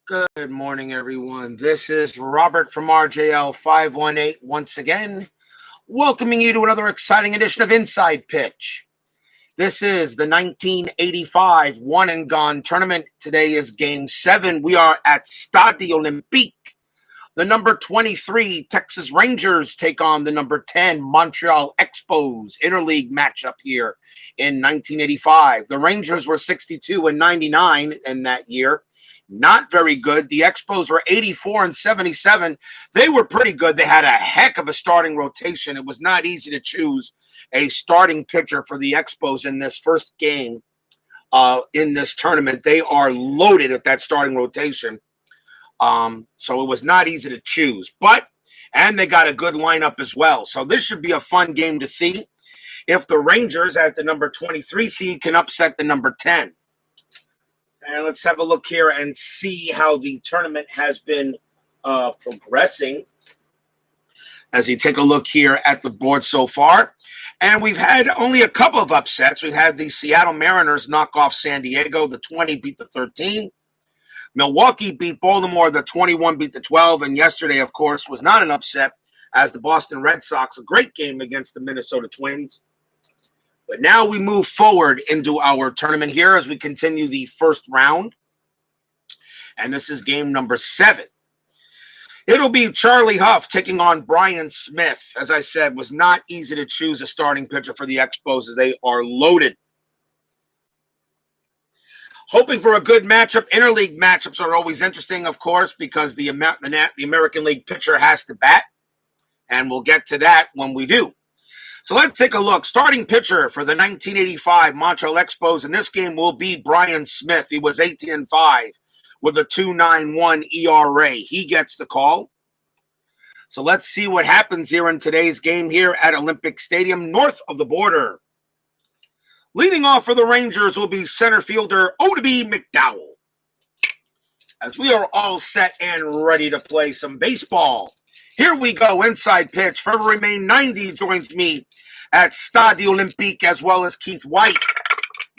Good morning, everyone. This is Robert from RJL 518 once again, welcoming you to another exciting edition of Inside Pitch. This is the 1985 One and Gone tournament. Today is Game 7. We are at Stade Olympique. The number 23 Texas Rangers take on the number 10 Montreal Expos interleague matchup here in 1985. The Rangers were 62 and 99 in that year. Not very good. The Expos were 84 and 77. They were pretty good. They had a heck of a starting rotation. It was not easy to choose a starting pitcher for the Expos in this first game in this tournament. They are loaded at that starting rotation. So it was not easy to choose. And they got a good lineup as well. So this should be a fun game to see if the Rangers at the number 23 seed can upset the number 10. And let's have a look here and see how the tournament has been progressing as you take a look here at the board so far. And we've had only a couple of upsets. We've had the Seattle Mariners knock off San Diego. The 20 beat the 13. Milwaukee beat Baltimore. The 21 beat the 12. And yesterday, of course, was not an upset as the Boston Red Sox, a great game against the Minnesota Twins. But now we move forward into our tournament here as we continue the first round. And this is game number 7. It'll be Charlie Hough taking on Bryan Smith. As I said, was not easy to choose a starting pitcher for the Expos as they are loaded. Hoping for a good matchup. Interleague matchups are always interesting, of course, because the American League pitcher has to bat. And we'll get to that when we do. So let's take a look. Starting pitcher for the 1985 Montreal Expos in this game will be Bryan Smith. He was 18-5 with a 2.91 ERA. He gets the call. So let's see what happens here in today's game here at Olympic Stadium, north of the border. Leading off for the Rangers will be center fielder Olympique McDowell. As we are all set and ready to play some baseball. Here we go, inside pitch. Forever Remain 90 joins me at Stade Olympique as well as Keith White.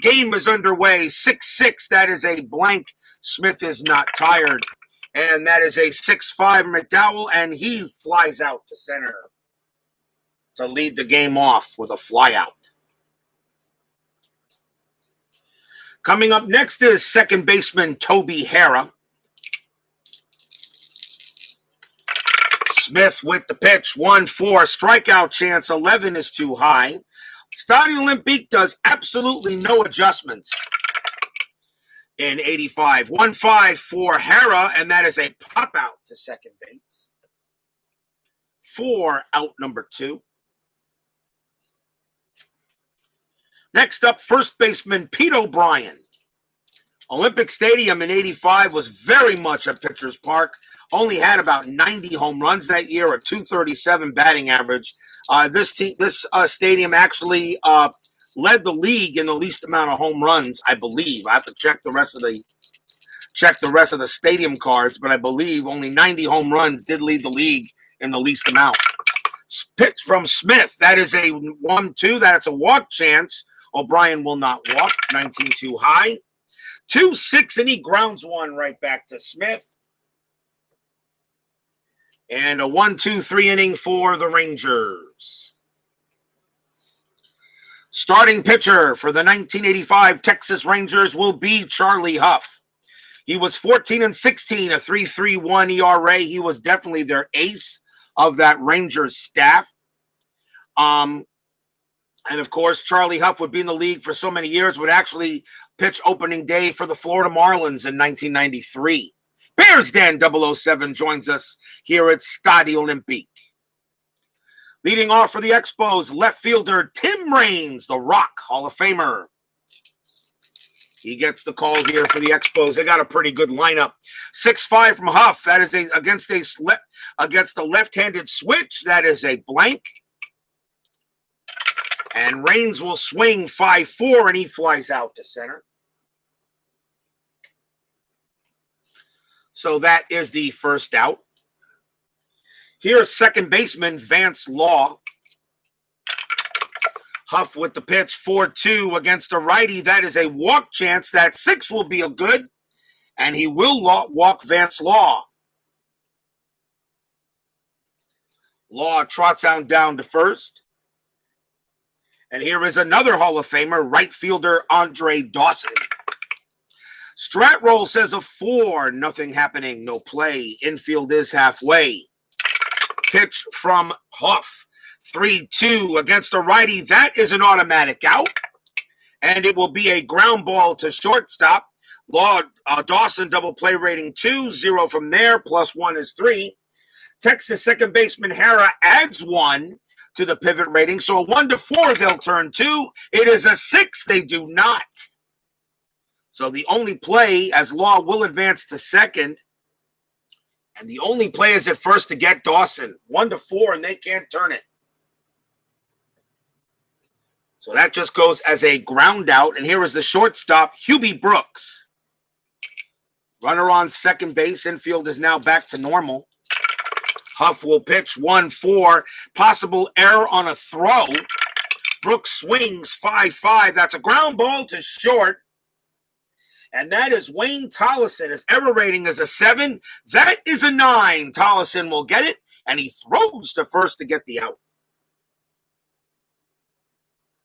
Game is underway, 6-6. That is a blank. Smith is not tired. And that is a 6-5 McDowell, and he flies out to center to lead the game off with a flyout. Coming up next is second baseman Toby Harrah. Smith with the pitch, 1-4, strikeout chance, 11 is too high. Stade Olympique does absolutely no adjustments in 85. 1-5 for Harrah, and that is a pop out to second base. 4 out number 2. Next up, first baseman Pete O'Brien. Olympic Stadium in 85 was very much a pitcher's park. Only had about 90 home runs that year, a 237 batting average. This stadium actually led the league in the least amount of home runs, I believe. I have to check the rest of the stadium cards, but I believe only 90 home runs did lead the league in the least amount. Pitch from Smith. That is a 1-2. That's a walk chance. O'Brien will not walk. 19 too high. 2-6, and he grounds one right back to Smith. And a 1-2-3 inning for the Rangers. Starting pitcher for the 1985 Texas Rangers will be Charlie Hough. He was 14-16, a 3.31 ERA. He was definitely their ace of that Rangers staff. And of course, Charlie Hough would be in the league for so many years, would actually pitch opening day for the Florida Marlins in 1993. Bears Dan 007 joins us here at Stade Olympique. Leading off for the Expos, left fielder Tim Raines, the Rock Hall of Famer. He gets the call here for the Expos. They got a pretty good lineup. 6-5 from Hough. That is against a left-handed switch. That is a blank. And Raines will swing 5-4, and he flies out to center. So that is the first out. Here's second baseman Vance Law. Hough with the pitch, 4-2 against a righty. That is a walk chance. That 6 will be a good. And he will walk Vance Law. Law trots on down to first. And here is another Hall of Famer, right fielder Andre Dawson. Strat roll says a 4, nothing happening, no play. Infield is halfway. Pitch from Hough, 3-2 against a righty. That is an automatic out. And it will be a ground ball to shortstop. Dawson double play rating 2, 0 from there, +1 is 3. Texas second baseman Hara adds 1 to the pivot rating. So a 1-4, they'll turn 2. It is a 6, they do not. So the only play, as Law will advance to second, and the only play is at first to get Dawson. 1-4, and they can't turn it. So that just goes as a ground out. And here is the shortstop, Hubie Brooks. Runner on second base. Infield is now back to normal. Hough will pitch 1-4. Possible error on a throw. Brooks swings 5-5. That's a ground ball to short. And that is Wayne Tollison. His error rating is a 7. That is a 9. Tollison will get it, and he throws to first to get the out.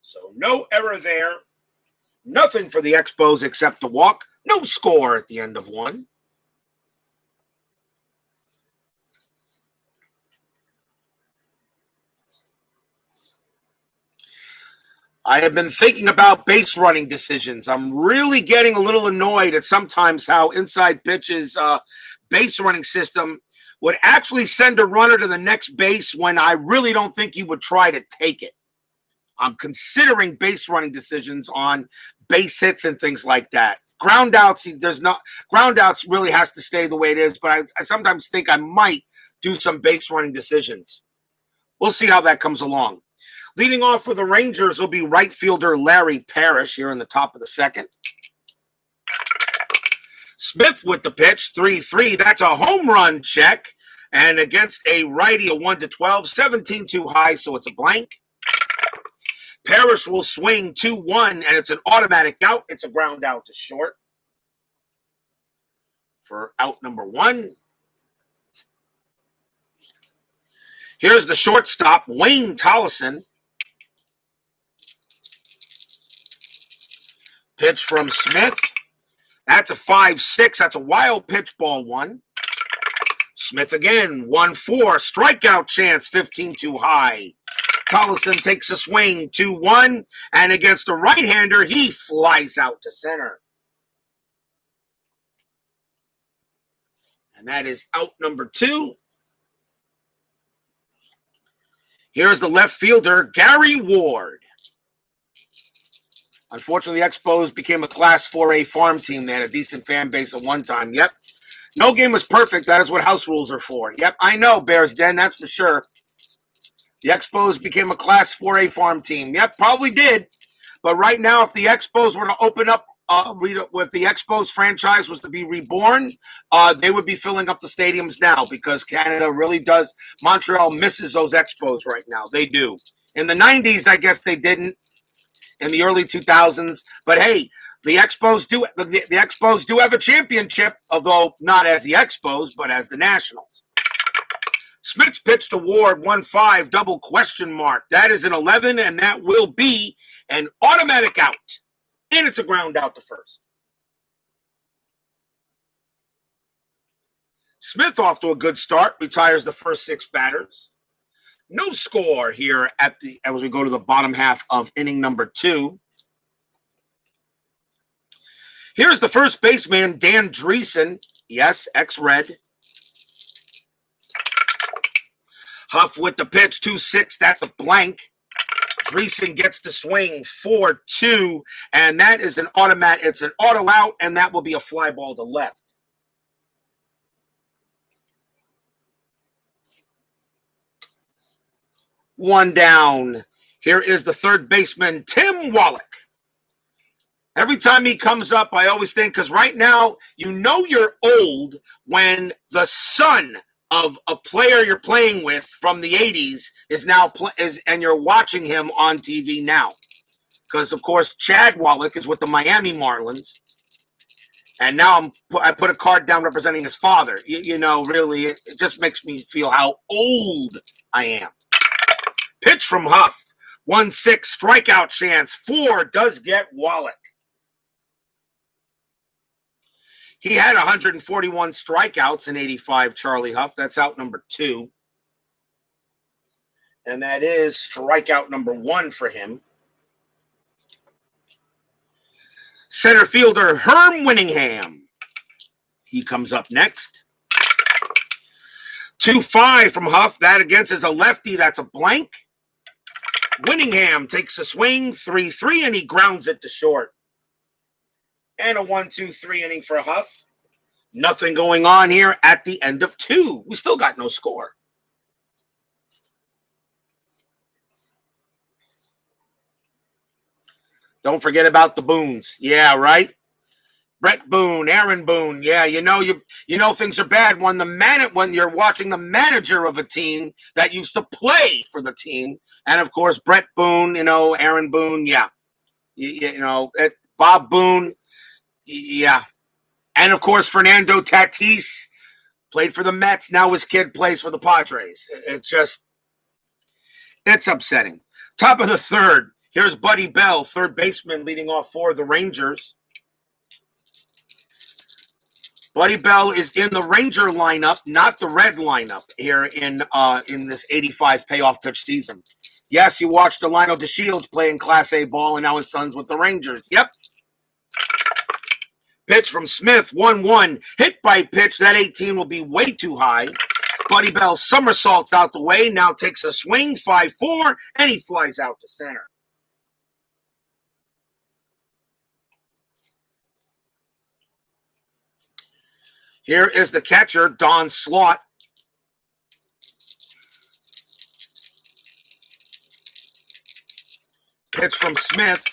So no error there. Nothing for the Expos except the walk. No score at the end of 1. I have been thinking about base running decisions. I'm really getting a little annoyed at sometimes how Inside Pitch's base running system would actually send a runner to the next base when I really don't think he would try to take it. I'm considering base running decisions on base hits and things like that. Ground outs, ground outs really has to stay the way it is, but I sometimes think I might do some base running decisions. We'll see how that comes along. Leading off for the Rangers will be right fielder Larry Parrish here in the top of the second. Smith with the pitch, 3-3. That's a home run check. And against a righty, a 1-12, 17 too high, so it's a blank. Parrish will swing 2-1, and it's an automatic out. It's a ground out to short for out number 1. Here's the shortstop, Wayne Tollison. Pitch from Smith. That's a 5-6. That's a wild pitch, ball 1. Smith again, 1-4. Strikeout chance, 15 too high. Tollison takes a swing, 2-1. And against a right-hander, he flies out to center. And that is out number 2. Here's the left fielder, Gary Ward. Unfortunately, the Expos became a Class 4A farm team. They had a decent fan base at one time. Yep. No game was perfect. That is what house rules are for. Yep, I know, Bears Den, that's for sure. The Expos became a Class 4A farm team. Yep, probably did. But right now, if the Expos were to open up, if the Expos franchise was to be reborn, they would be filling up the stadiums now because Canada really does. Montreal misses those Expos right now. They do. In the 90s, I guess they didn't. In the early 2000s, but hey, the Expos do have a championship, although not as the Expos, but as the Nationals. Smith's pitch to Ward, 1-5, double question mark. That is an 11, and that will be an automatic out, and it's a ground out to first. Smith off to a good start, retires the first 6 batters. No score here as we go to the bottom half of inning number 2. Here's the first baseman, Dan Dreesen. Yes, ex-Red. Hough with the pitch, 2-6. That's a blank. Dreesen gets the swing, 4-2. And that is an automatic. It's an auto out, and that will be a fly ball to left. One down. Here is the third baseman, Tim Wallach. Every time he comes up, I always think, because right now, you know you're old when the son of a player you're playing with from the 80s is now and you're watching him on TV now. Because, of course, Chad Wallach is with the Miami Marlins. And now I put a card down representing his father. You know, really, it just makes me feel how old I am. Pitch from Hough. 1-6 strikeout chance. 4 does get Wallach. He had 141 strikeouts in 85, Charlie Hough. That's out number 2. And that is strikeout number 1 for him. Center fielder Herm Winningham. He comes up next. 2-5 from Hough. That against is a lefty. That's a blank. Winningham takes a swing. 3-3, and he grounds it to short. And a 1-2-3 inning for Hough. Nothing going on here at the end of 2. We still got no score. Don't forget about the Boones. Yeah, right? Brett Boone, Aaron Boone. Yeah, you know things are bad when you're watching the manager of a team that used to play for the team. And of course, Brett Boone, Aaron Boone, yeah. Bob Boone, yeah. And of course, Fernando Tatis played for the Mets. Now his kid plays for the Padres. It's upsetting. Top of the 3rd. Here's Buddy Bell, third baseman, leading off for the Rangers. Buddy Bell is in the Ranger lineup, not the Red lineup here in this 85 payoff pitch season. Yes, you watched Delino DeShields play in Class A ball, and now his son's with the Rangers. Yep. Pitch from Smith, 1-1. Hit by pitch. That 18 will be way too high. Buddy Bell somersaults out the way, now takes a swing, 5-4, and he flies out to center. Here is the catcher, Don Slaught. Pitch from Smith.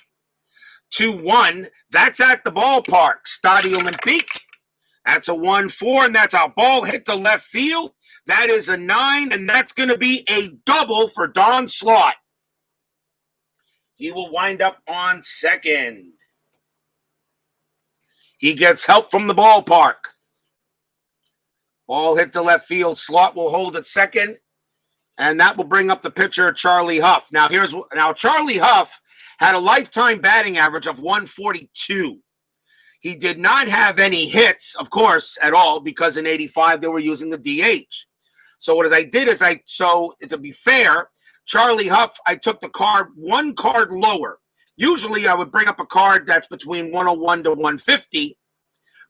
2-1. That's at the ballpark. Stade Olympique. That's a 1-4, and that's a ball hit to left field. That is a 9, and that's going to be a double for Don Slaught. He will wind up on second. He gets help from the ballpark. Ball hit to left field. Slaught will hold at second, and that will bring up the pitcher, Charlie Hough. Now, Charlie Hough had a lifetime batting average of 142. He did not have any hits, of course, at all, because in 85 they were using the DH. So what I did is to be fair, Charlie Hough, I took the card one card lower. Usually I would bring up a card that's between 101 to 150.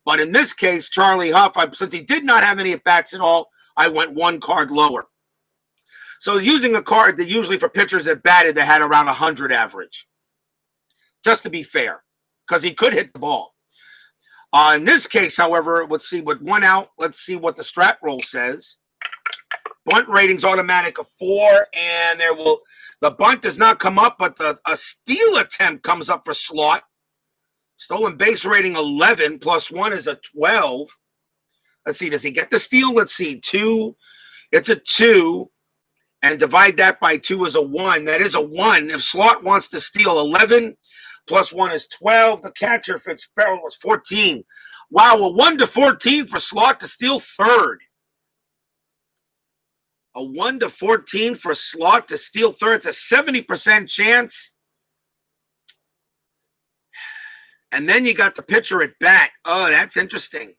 But in this case, Charlie Hough, since he did not have any at-bats at all, I went one card lower. So using a card that usually for pitchers that batted that had around 100 average. Just to be fair, because he could hit the ball. In this case, however, let's see with 1 out. Let's see what the strat roll says. Bunt rating's automatic of 4, and the bunt does not come up, but a steal attempt comes up for Slaught. Stolen base rating 11 plus 1 is a 12. Let's see, does he get the steal? Let's see, 2. It's a 2, and divide that by 2 is a 1. That is a 1. If Slaught wants to steal 11 plus 1 is 12. The catcher Fitzgerald was 14. Wow, a 1 to 14 for Slaught to steal third. A 1 to 14 for Slaught to steal third. It's a 70% chance. And then you got the pitcher at bat. Oh, that's interesting.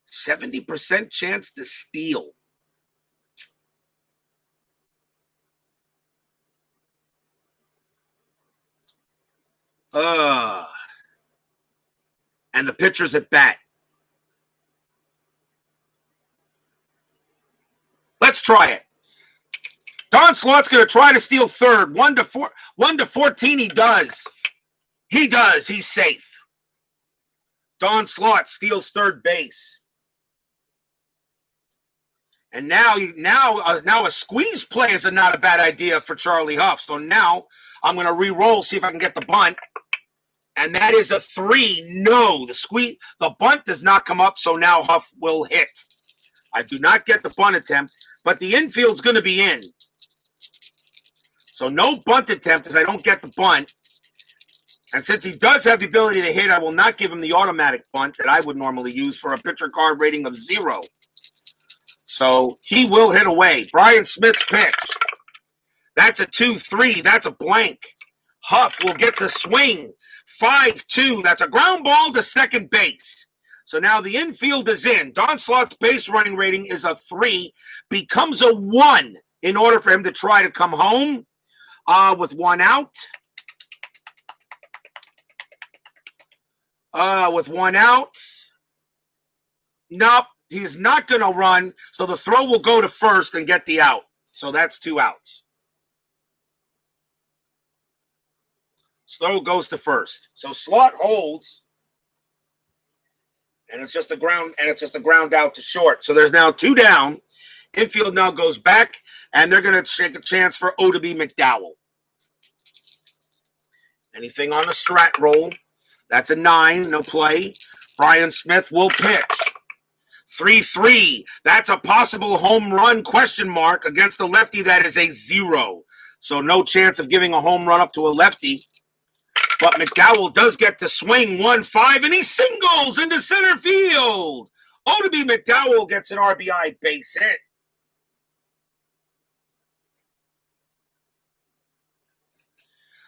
70% chance to steal. And the pitcher's at bat. Let's try it. Don Slaught's going to try to steal third. 1 to 14, he does. He does. He's safe. Don Slaught steals third base. And now a squeeze play is not a bad idea for Charlie Hough. So now I'm going to re-roll, see if I can get the bunt. And that is a 3. No, the bunt does not come up, so now Hough will hit. I do not get the bunt attempt, but the infield's going to be in. So no bunt attempt as I don't get the bunt. And since he does have the ability to hit, I will not give him the automatic bunt that I would normally use for a pitcher card rating of 0. So he will hit away. Brian Smith's pitch. That's a 2-3. That's a blank. Hough will get to swing. 5-2. That's a ground ball to second base. So now the infield is in. Don Slott's base running rating is a 3. Becomes a 1 in order for him to try to come home with 1 out. With 1 out. Nope. He's not going to run. So the throw will go to first and get the out. So that's 2 outs. Throw goes to first. So Slott holds. And it's just a ground out to short. So there's now 2 down. Infield now goes back, and they're going to take a chance for O to B McDowell. Anything on the strat roll? That's a 9, no play. Brian Smith will pitch. 3-3. That's a possible home run question mark against a lefty. That is a 0. So no chance of giving a home run up to a lefty. But McDowell does get to swing 1-5, and he singles into center field. O to B McDowell gets an RBI base hit.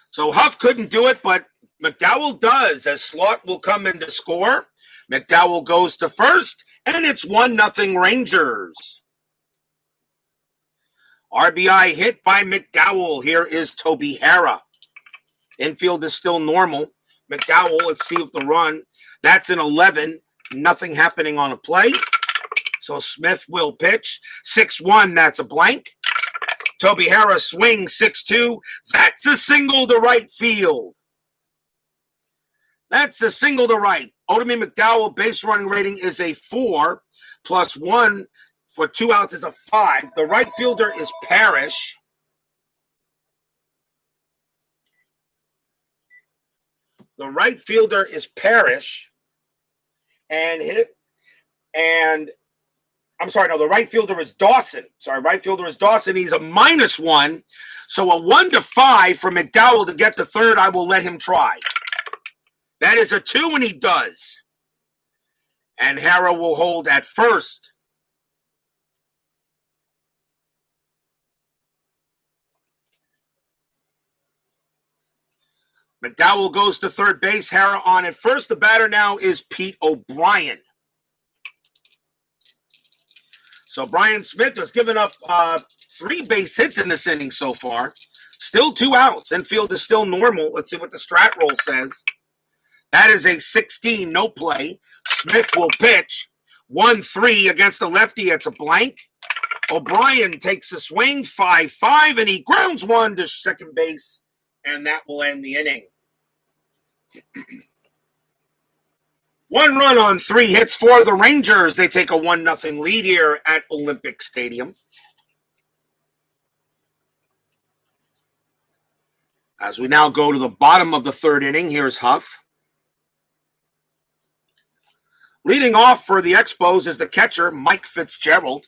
So Hough couldn't do it, but McDowell does, as Slott will come in to score. McDowell goes to first, and it's 1-0 Rangers. RBI hit by McDowell. Here is Toby Hara. Infield is still normal. McDowell, let's see if the run. That's an 11. Nothing happening on a play. So Smith will pitch. 6-1, that's a blank. Toby Hara swings 6-2. That's a single to right field. That's a single to right. O to B McDowell base running rating is a 4. Plus 1 for 2 outs is a 5. The right fielder is Parrish. The right fielder is Parrish. The right fielder is Dawson. Right fielder is Dawson. He's a -1. So a 1-5 for McDowell to get to third. I will let him try. That is a 2, and he does. And Hara will hold at first. McDowell goes to third base. Hara on at first. The batter now is Pete O'Brien. So Brian Smith has given up 3 base hits in this inning so far. Still 2 outs. Infield is still normal. Let's see what the strat roll says. That is a 16, no play. Smith will pitch. 1-3 against the lefty. It's a blank. O'Brien takes a swing. 5-5, and he grounds 1 to second base. And that will end the inning. 1 run on 3 hits for the Rangers. They take a 1-0 lead here at Olympic Stadium. As we now go to the bottom of the 3rd inning, here's Hough. Leading off for the Expos is the catcher, Mike Fitzgerald.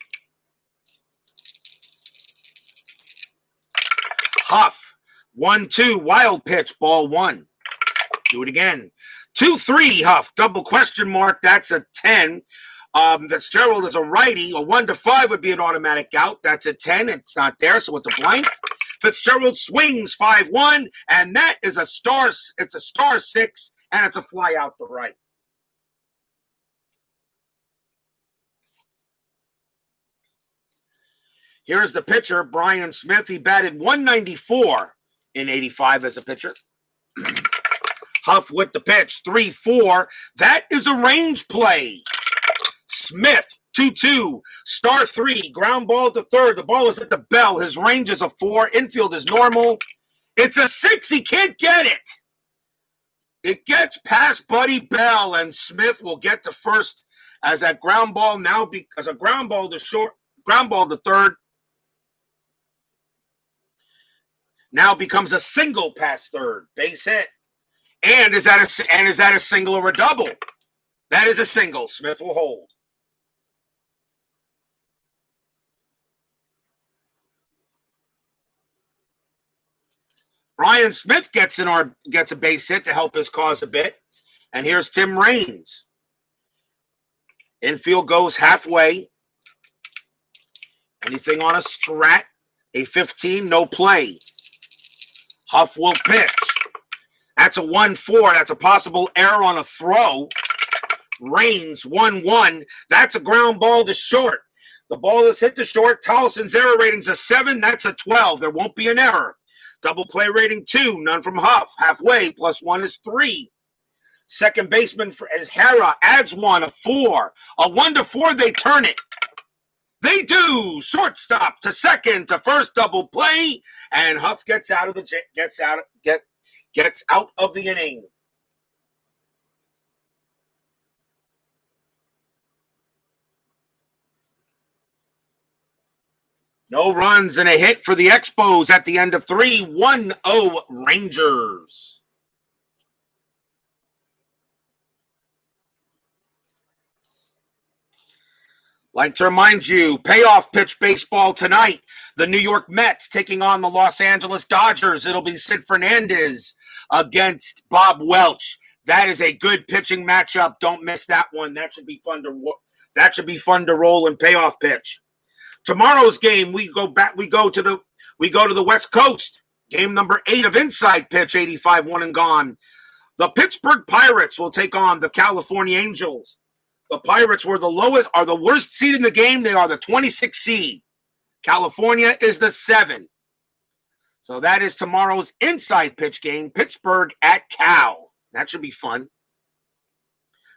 Hough. 1-2, wild pitch, ball 1. Do it again. 2-3, Hough, double question mark. That's a 10. Fitzgerald is a righty. A 1-5 would be an automatic out. That's a 10. It's not there, so it's a blank. Fitzgerald swings 5-1, and that is a star. It's a star 6, and it's a fly out to right. Here's the pitcher, Brian Smith. He batted 194 in 85 as a pitcher. Hough with the pitch, 3-4. That is a range play. Smith, 2-2, star 3, ground ball to third. The ball is at the bell. His range is a 4. Infield is normal. It's a 6. He can't get it. It gets past Buddy Bell, and Smith will get to first as that ground ball now as a ground ball to third. Now becomes a single past third. Base hit. And is that a single or a double? That is a single. Smith will hold. Brian Smith gets a base hit to help his cause a bit. And here's Tim Raines. Infield goes halfway. Anything on a strat? A 15, no play. Hough will pitch. That's a 1-4. That's a possible error on a throw. Raines, 1-1. That's a ground ball to short. The ball is hit to short. Tollison's error rating's a 7. That's a 12. There won't be an error. Double play rating 2. None from Hough. Halfway. +1 is 3. Second baseman is Hara. Adds 1. A 4. A 1-4. They turn it. They do. Shortstop to second to first. Double play. And Hough gets out of the inning. No runs and a hit for the Expos at the end of 3. 1-0 Rangers. Like to remind you, Payoff Pitch Baseball tonight. The New York Mets taking on the Los Angeles Dodgers. It'll be Sid Fernandez against Bob Welch. That is a good pitching matchup. Don't miss that one. That should be fun to roll in Payoff Pitch. Tomorrow's game, we go to the West Coast. Game number 8 of Inside Pitch, 85 1 and gone. The Pittsburgh Pirates will take on the California Angels. The Pirates are the worst seed in the game. They are the 26th seed. California is the 7. So that is tomorrow's Inside Pitch game, Pittsburgh at Cal. That should be fun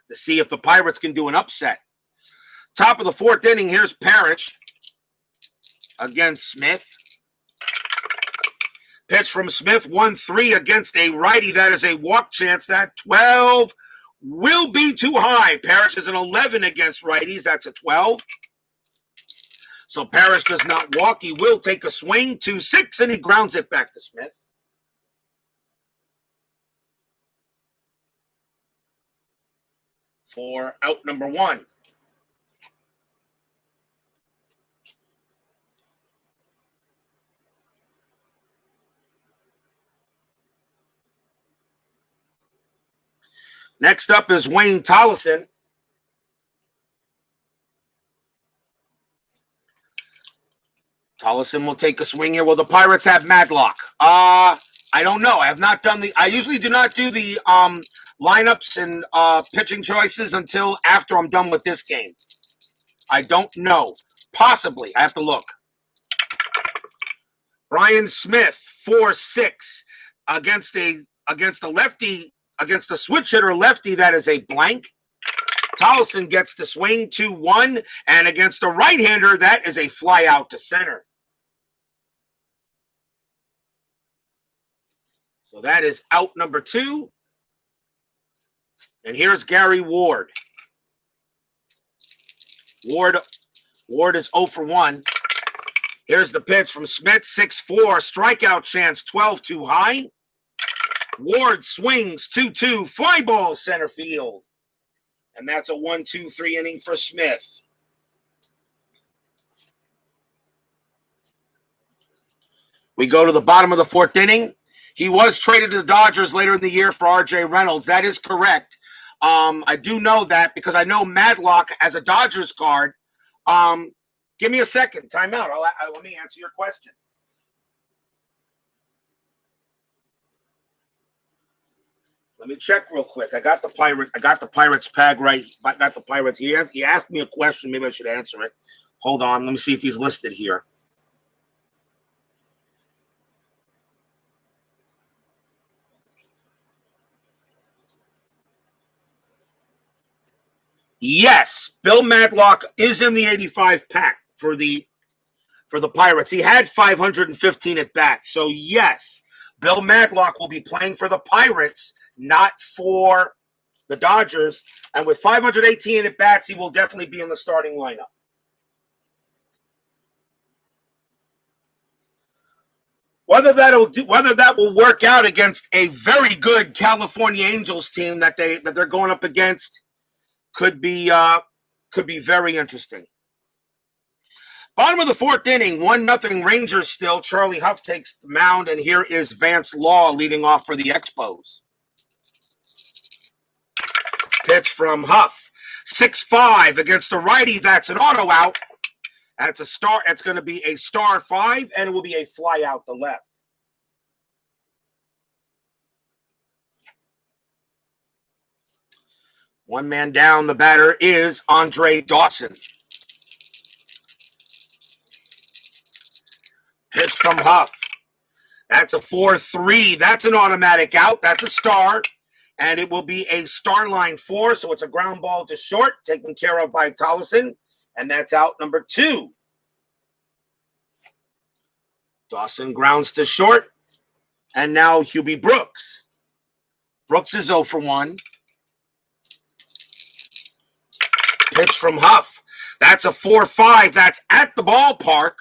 to see if the Pirates can do an upset. Top of the 4th inning, here's Parrish against Smith. Pitch from Smith, 1-3 against a righty. That is a walk chance. That 12 will be too high. Parrish is an 11 against righties. That's a 12. So Parrish does not walk. He will take a swing, 2-6, and he grounds it back to Smith. For out number 1. Next up is Wayne Tollison. Tollison will take a swing here. Will the Pirates have Madlock? I don't know. I have not done I usually do not do the lineups and pitching choices until after I'm done with this game. I don't know. Possibly. I have to look. Brian Smith, 4-6 against a lefty. Against the switch hitter lefty, that is a blank. Tollison gets to swing, 2-1. And against the right-hander, that is a fly out to center. So that is out number 2. And here's Gary Ward. Ward is 0 for 1. Here's the pitch from Smith, 6-4. Strikeout chance, 12 too high. Ward swings, 2-2, fly ball center field. And that's a 1-2-3 inning for Smith. We go to the bottom of the 4th inning. He was traded to the Dodgers later in the year for R.J. Reynolds. That is correct. I do know that because I know Madlock as a Dodgers card. Give me a second. Time out. Let me answer your question. Let me check real quick. I got the Pirates tag right. I got the Pirates here. He asked me a question. Maybe I should answer it. Hold on. Let me see if he's listed here. Yes, Bill Madlock is in the 85 pack for the Pirates. He had 515 at bats. So yes, Bill Madlock will be playing for the Pirates, not for the Dodgers. And with 518 at bats, he will definitely be in the starting lineup. Whether that will work out against a very good California Angels team that they're going up against could be very interesting. Bottom of the fourth inning, 1-0 Rangers still. Charlie Hough takes the mound, and here is Vance Law leading off for the Expos. Pitch from Hough. 6-5 against the righty. That's an auto out. That's a star. It's going to be a star 5, and it will be a fly out to left. One man down. The batter is Andre Dawson. Pitch from Hough. That's a 4-3. That's an automatic out. That's a star. And it will be a star line 4. So it's a ground ball to short, taken care of by Tollison. And that's out number 2. Dawson grounds to short. And now Hubie Brooks. Brooks is 0 for 1. Pitch from Hough. That's a 4-5. That's at the ballpark.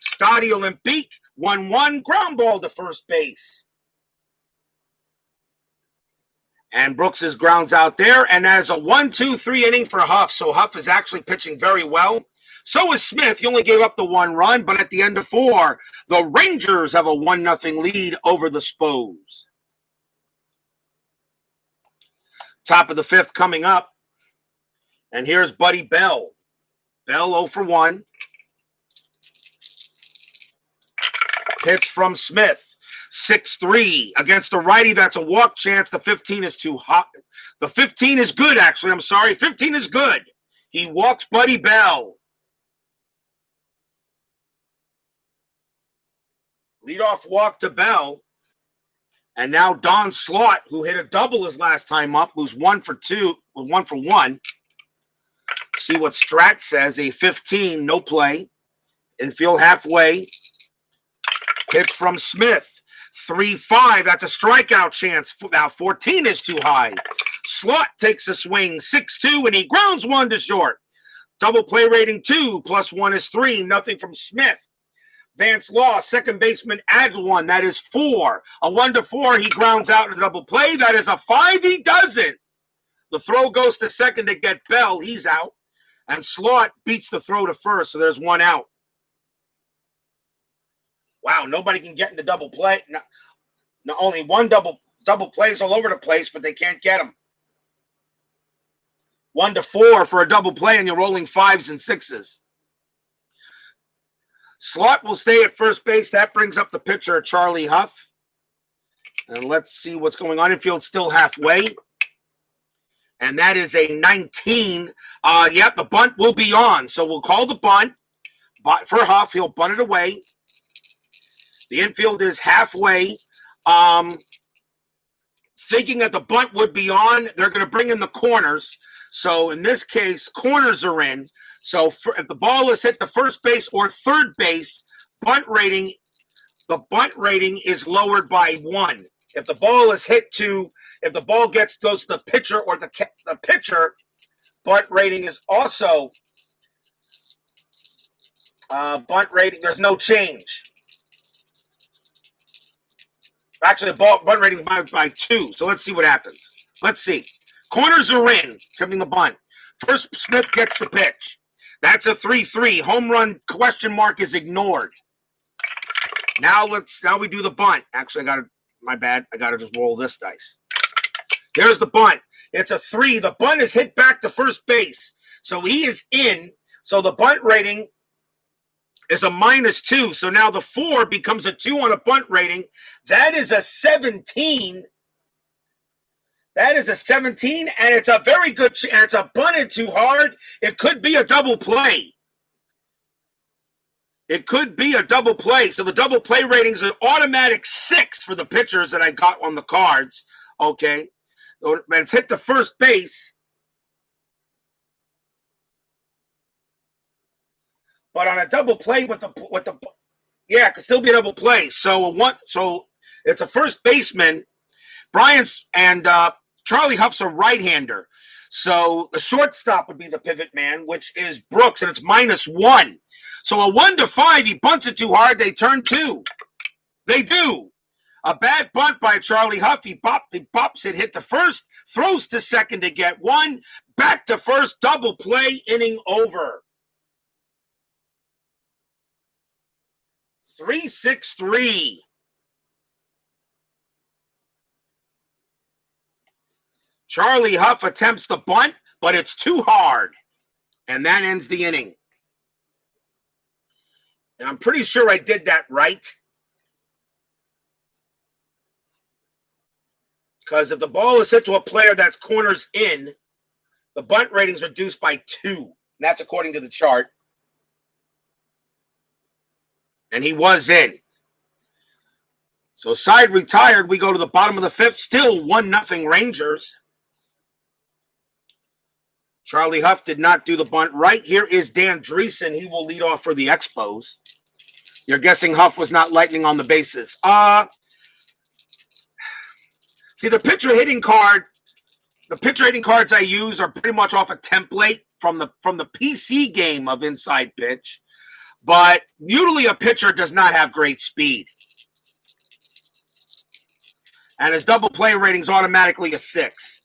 Stade Olympique, 1-1, ground ball to first base. And Brooks is grounds out there, and that is a 1-2-3 inning for Hough. So Hough is actually pitching very well. So is Smith. He only gave up the 1 run, but at the end of 4, the Rangers have a 1-0 lead over the Expos. Top of the 5th coming up. And here's Buddy Bell. Bell 0 for 1. Pitch from Smith. 6-3 against the righty. That's a walk chance. The 15 is too hot. The 15 is good, actually. I'm sorry. 15 is good. He walks Buddy Bell. Leadoff walk to Bell. And now Don Slaught, who hit a double his last time up, who's 1 for 1. See what Strat says. A 15, no play. Infield halfway. Pitch from Smith. 3-5. That's a strikeout chance. Now 14 is too high. Slaught takes a swing. 6-2, and he grounds 1 to short. Double play rating 2, plus 1 is 3. Nothing from Smith. Vance Law, second baseman, adds 1. That is 4. A 1-4. He grounds out in a double play. That is a 5. He doesn't. The throw goes to second to get Bell. He's out. And Slaught beats the throw to first, so there's 1 out. Wow, nobody can get into double play. No, only 1 double plays all over the place, but they can't get them. 1-4 for a double play, and you're rolling 5s and 6s. Slaught will stay at first base. That brings up the pitcher, Charlie Hough. And let's see what's going on. Infield still halfway. And that is a 19. Yep, the bunt will be on. So we'll call the bunt. But for Hough, he'll bunt it away. The infield is halfway. Thinking that the bunt would be on, they're going to bring in the corners. So in this case, corners are in. So if the ball is hit to first base or third base, the bunt rating is lowered by 1. If the ball is hit to, if the ball goes to the pitcher or the pitcher, bunt rating is also bunt rating. There's no change. Actually, the bunt rating is by 2. So let's see what happens. Let's see. Corners are in, coming the bunt. First, Smith gets the pitch. That's a 3-3. Home run question mark is ignored. Now we do the bunt. Actually, my bad. I got to just roll this dice. There's the bunt. It's a 3. The bunt is hit back to first base. So he is in. So the bunt rating is a -2. So now the 4 becomes a 2 on a bunt rating. That is a 17. That is a 17, and it's a very good chance. It's a bunted too hard. It could be a double play. It could be a double play. So the double play rating is an automatic 6 for the pitchers that I got on the cards. Okay. So it's hit to first base. But on a double play with the it could still be a double play. So it's a first baseman. Bryant's and Charlie Hough's a right-hander. So the shortstop would be the pivot man, which is Brooks, and it's -1. So a 1-5, he bunts it too hard, they turn 2. They do. A bad bunt by Charlie Hough. He pops it, hit to first, throws to second to get 1, back to first, double play, inning over. 3-6-3. Charlie Hough attempts the bunt, but it's too hard. And that ends the inning. And I'm pretty sure I did that right. Because if the ball is hit to a player that's corners in, the bunt rating's reduced by 2. And that's according to the chart. And he was in. So Side retired. We go to the bottom of the 5th. Still 1-0 Rangers. Charlie Hough did not do the bunt right. Here is Dan Dreesen. He will lead off for the Expos. You're guessing Hough was not lightning on the bases. See, the pitcher hitting cards I use are pretty much off a template from the PC game of Inside Pitch. But usually a pitcher does not have great speed. And his double play rating's automatically a 6.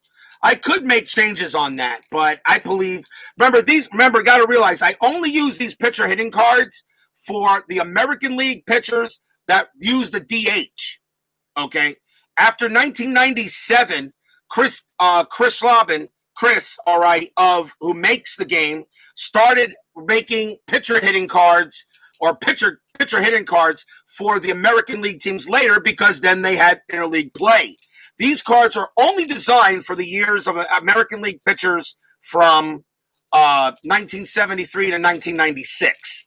I could make changes on that, but I believe, remember, got to realize, I only use these pitcher hitting cards for the American League pitchers that use the DH, okay? After 1997, Chris Schlabin, who makes the game, started making pitcher hitting cards or pitcher hitting cards for the American League teams later because then they had interleague play. These cards are only designed for the years of American League pitchers from 1973 to 1996.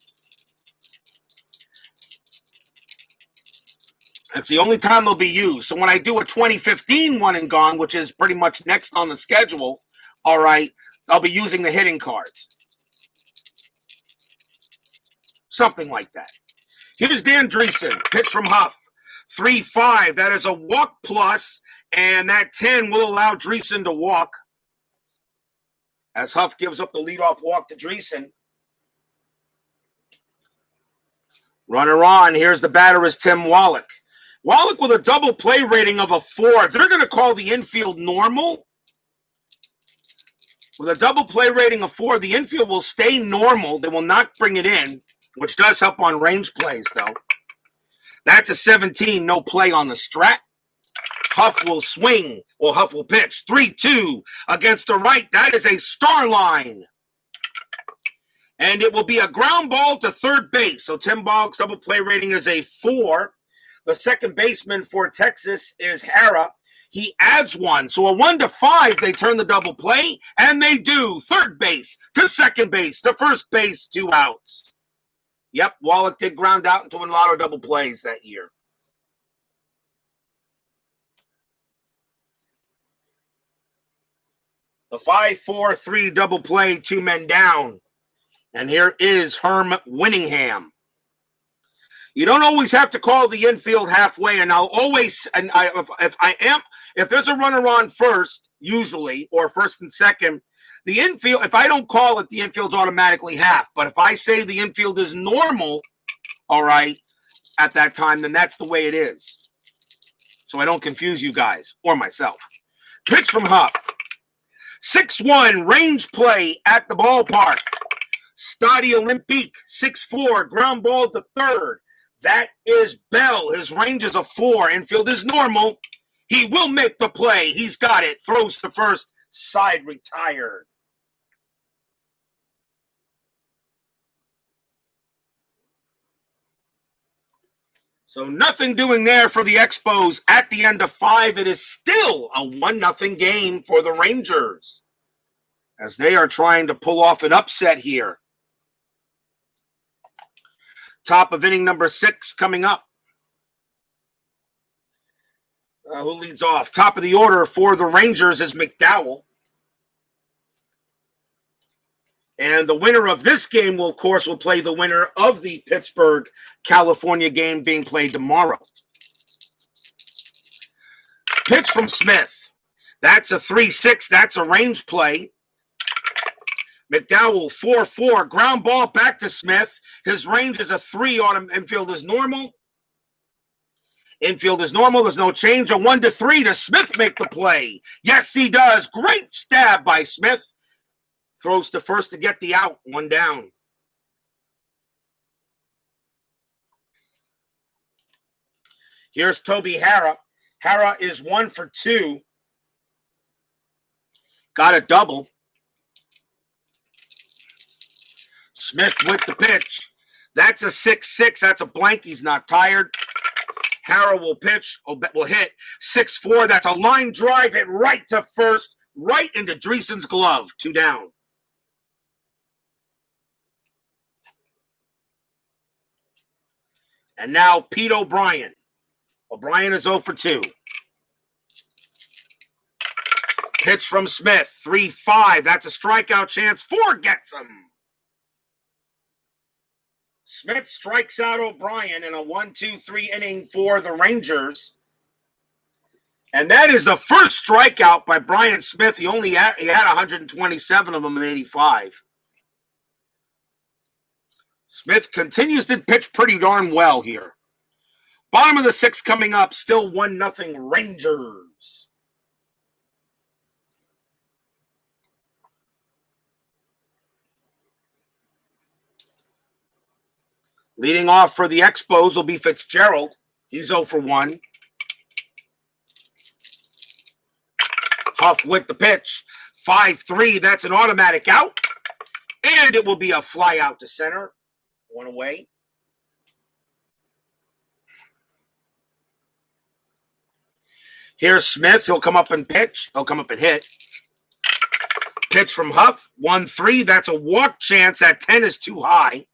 That's the only time they'll be used. So when I do a 2015 one and gone, which is pretty much next on the schedule, all right, I'll be using the hitting cards. Something like that. Here's Dan Dreesen, pitch from Hough. 3-5. That is a walk plus, and that 10 will allow Dreesen to walk. As Hough gives up the leadoff walk to Dreesen. Runner on. Here's the batter is Tim Wallach. Wallach with a double play rating of a 4. They're going to call the infield normal. With a double play rating of 4, the infield will stay normal. They will not bring it in, which does help on range plays, though. That's a 17, no play on the strat. Hough will swing. Well, Hough will pitch. 3-2 against the right. That is a star line. And it will be a ground ball to third base. So Tim Wallach's double play rating is a 4. The second baseman for Texas is Hara. He adds 1. So a 1-5, they turn the double play, and they do. Third base to second base to first base, 2 outs. Yep, Wallach did ground out into a lot of double plays that year. The 5-4-3 double play, 2 men down. And here is Herm Winningham. You don't always have to call the infield halfway, and I'll always, if there's a runner on first, usually, or first and second, the infield, if I don't call it, the infield's automatically half. But if I say the infield is normal, all right, at that time, then that's the way it is. So I don't confuse you guys or myself. Pitch from Hough. 6-1 range play at the ballpark. Stade Olympique, 6-4, ground ball to third. That is Bell. His range is a 4. Infield is normal. He will make the play. He's got it. Throws to first. Side retired. So nothing doing there for the Expos. At the end of 5, it is still a 1-0 game for the Rangers, as they are trying to pull off an upset here. Top of inning number 6 coming up. Who leads off? Top of the order for the Rangers is McDowell. And the winner of this game will, of course, play the winner of the Pittsburgh, California game being played tomorrow. Pitch from Smith. That's a 3-6. That's a range play. McDowell, 4-4. Ground ball back to Smith. His range is a 3 on him. Infield is normal. Infield is normal. There's no change. A 1-3. Does Smith make the play? Yes, he does. Great stab by Smith. Throws to first to get the out. 1 down. Here's Toby Hara. Hara is 1 for 2. Got a double. Smith with the pitch. That's a 6-6. That's a blank. He's not tired. Hara will pitch. Will hit 6-4. That's a line drive. Hit right to first. Right into Dreesen's glove. 2 down. And now Pete O'Brien. O'Brien is 0 for 2. Pitch from Smith. 3-5. That's a strikeout chance. 4 gets him. Smith strikes out O'Brien in a 1-2-3 inning for the Rangers. And that is the first strikeout by Brian Smith. He had 127 of them in 85. Smith continues to pitch pretty darn well here. Bottom of the 6th coming up, still 1-0 Rangers. Leading off for the Expos will be Fitzgerald. He's 0 for 1. Hough with the pitch. 5-3. That's an automatic out. And it will be a fly out to center. 1 away. Here's Smith. He'll come up and pitch. He'll come up and hit. Pitch from Hough. 1-3. That's a walk chance. That 10 is too high.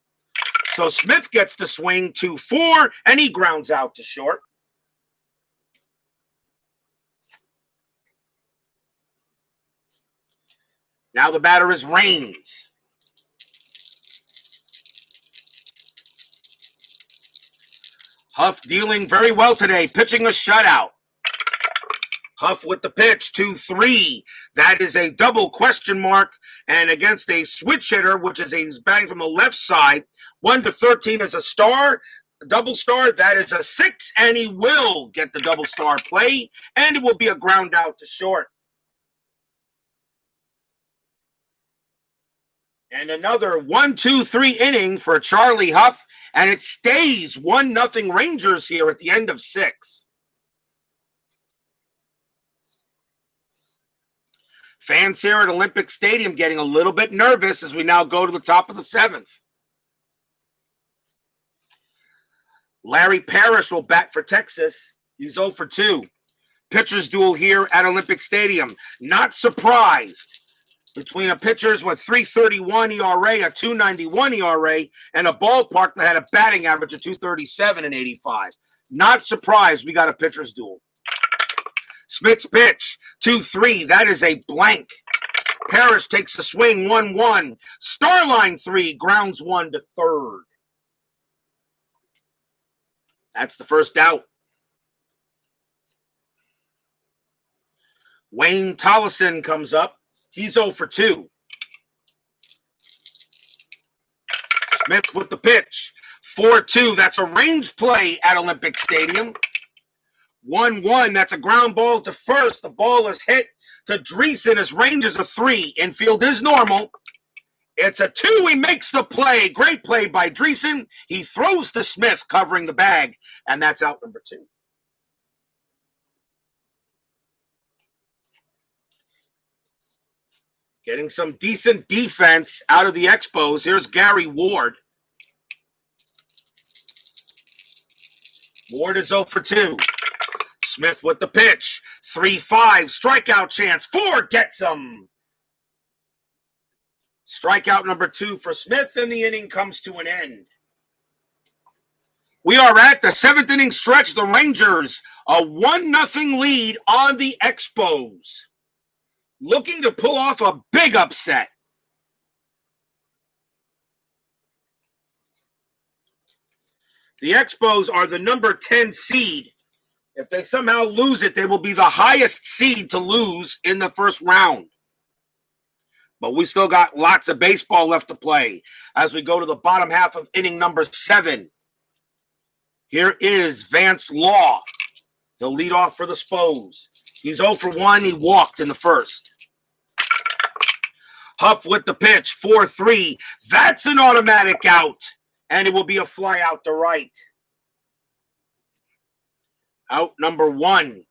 So Smith gets to swing 2-4, and he grounds out to short. Now the batter is Raines. Hough dealing very well today, pitching a shutout. Hough with the pitch, 2-3. That is a double question mark, and against a switch hitter, which is he's batting from the left side. 1-13 is a star, double star. That is a 6, and he will get the double star play, and it will be a ground out to short. And another 1-2-3 inning for Charlie Hough, and it stays 1-0 Rangers here at the end of 6. Fans here at Olympic Stadium getting a little bit nervous as we now go to the top of the 7th. Larry Parrish will bat for Texas. He's 0 for 2. Pitchers duel here at Olympic Stadium. Not surprised. Between a pitchers with 3.31 ERA, a 2.91 ERA, and a ballpark that had a batting average of 2.37 in 85. Not surprised we got a pitchers duel. Smith's pitch, 2-3. That is a blank. Parrish takes the swing, 1-1. Starline 3, grounds 1 to third. That's the first out. Wayne Tollison comes up. He's 0 for 2. Smith with the pitch. 4-2. That's a range play at Olympic Stadium. 1-1. That's a ground ball to first. The ball is hit to Dreesen. His range is a 3. Infield is normal. It's a 2. He makes the play. Great play by Dreesen. He throws to Smith covering the bag. And that's out number 2. Getting some decent defense out of the Expos. Here's Gary Ward. Ward is 0 for 2. Smith with the pitch. 3-5. Strikeout chance. 4 gets him. Strikeout number 2 for Smith, and the inning comes to an end. We are at the 7th inning stretch. The Rangers, a 1-0 lead on the Expos. Looking to pull off a big upset. The Expos are the number 10 seed. If they somehow lose it, they will be the highest seed to lose in the first round. But we still got lots of baseball left to play as we go to the bottom half of inning number 7. Here is Vance Law. He'll lead off for the Spos. He's 0 for 1. He walked in the first. Hough with the pitch, 4-3. That's an automatic out, and it will be a fly out to right. Out number 1.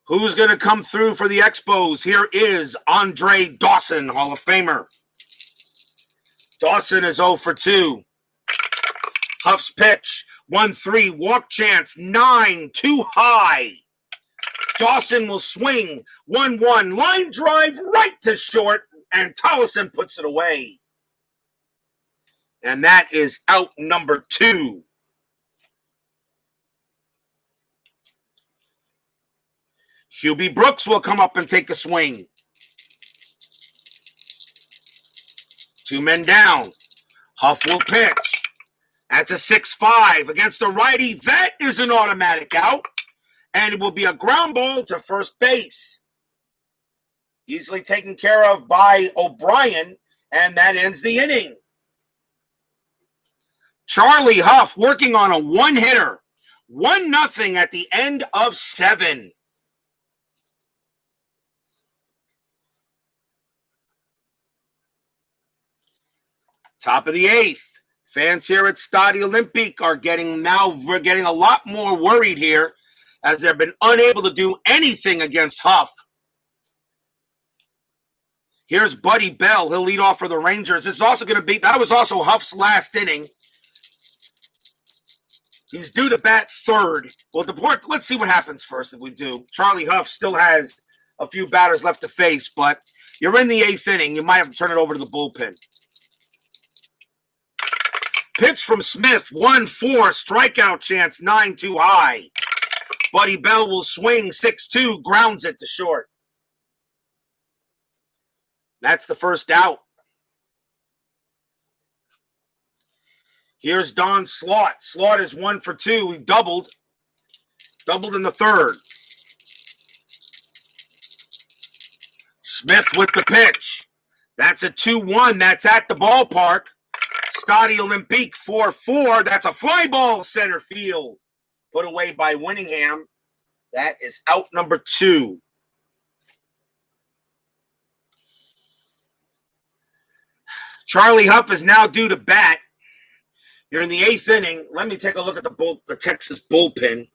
Who's going to come through for the Expos? Here is Andre Dawson, Hall of Famer. Dawson is 0 for 2. Hough's pitch, 1-3, walk chance, 9, too high. Dawson will swing, 1-1, line drive right to short, and Tollison puts it away. And that is out number 2. Hubie Brooks will come up and take a swing. 2 men down. Hough will pitch. That's a 6-5 against a righty. That is an automatic out. And it will be a ground ball to first base. Easily taken care of by O'Brien. And that ends the inning. Charlie Hough working on a one-hitter. 1-0 at the end of 7. Top of the 8th. Fans here at Stade Olympique are we're getting a lot more worried here as they've been unable to do anything against Hough. Here's Buddy Bell. He'll lead off for the Rangers. This is also going to be, that was also Hough's last inning. He's due to bat 3rd. Well, let's see what happens first if we do. Charlie Hough still has a few batters left to face, but you're in the 8th inning. You might have to turn it over to the bullpen. Pitch from Smith, 1-4, strikeout chance, 9 too high. Buddy Bell will swing, 6-2, grounds it to short. That's the first out. Here's Don Slaught. Slaught is 1 for 2. He doubled in the 3rd. Smith with the pitch. That's a 2-1. That's at the ballpark. Stade Olympique 4-4. That's a fly ball center field. Put away by Winningham. That is out number 2. Charlie Hough is now due to bat. You're in the 8th inning. Let me take a look at the Texas bullpen.